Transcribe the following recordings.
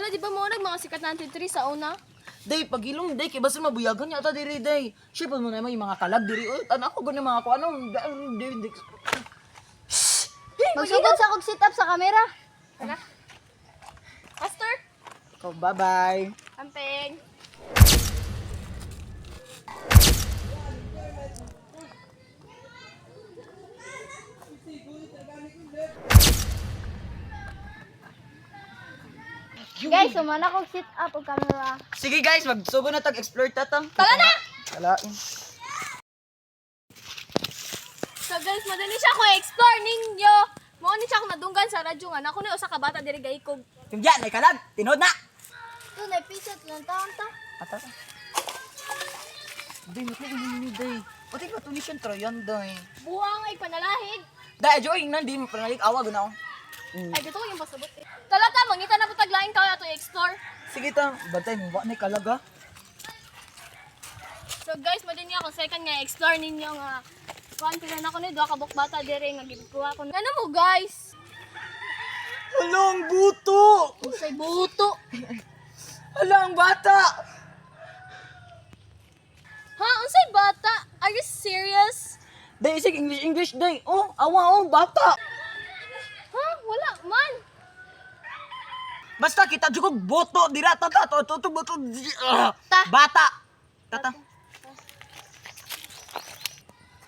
Hala, di ba mo mga sikat natin 3 sa una? Day, pagilong day, kay basta mabuyagan niya ata diri day. Siyempre mo naman yung mga kalag diri. Uy, tanan ko ganun mga ko. Anong, day. Magsugod sa kog sit up sa camera. Hala. Pastor, So, bye-bye. amping. Guys, sumana kog sit up og camera. Sige guys, magsugo na tag-explore tatang. Tara na! Talain. So guys, madali siya ko explore ninyo. Mo ni siya ako nadunggan sa radyo nga. Ako na usa ka bata diri gay kog. Yung yan, may kalag. Tinod na. Doon ay pisat lang taon ta. Ata. Day, matay ni day. Pati ka tunis yung troyan day. Buwang ay panalahid. Day, joy, nandi mo panalik awag na ako. Ay dito ko yung pasabot. Talata, mangita na pataglain ka ato explore. Sige ta, bantay mo ba na kalag ha? So guys, madali ako second nga explore ninyo nga. Confident ako ni duha ka buk bata diri nga gibikuha ko. Ano mo guys? Alang buto! Unsay buto. Alang bata! Ha, unsay bata? Are you serious? Day, isig English day. Oh, awa oh, bata! Ha, wala man. Basta kita jugog boto dira tata to boto Ta. bata. Tata.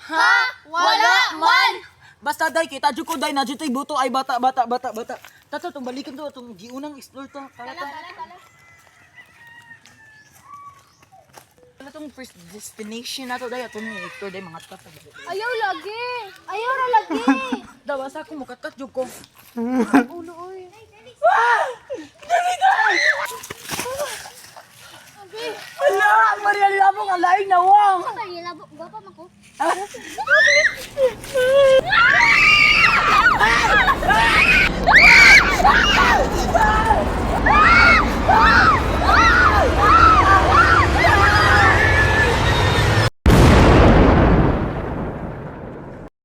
Ha? Wala man. Basta day kita jugog day na jitoy boto ay bata. Tata tong balikan to tong giunang explore to. Tara. Ano tong first destination nato day ato ni explore day mga tata. Ayaw lagi. Ayaw ra lagi. Daw asa ko mukakat jug ko. Ulo oy. Ala, Maria Labong ang laing nawang. Ay, labo gapa man ko. Ah!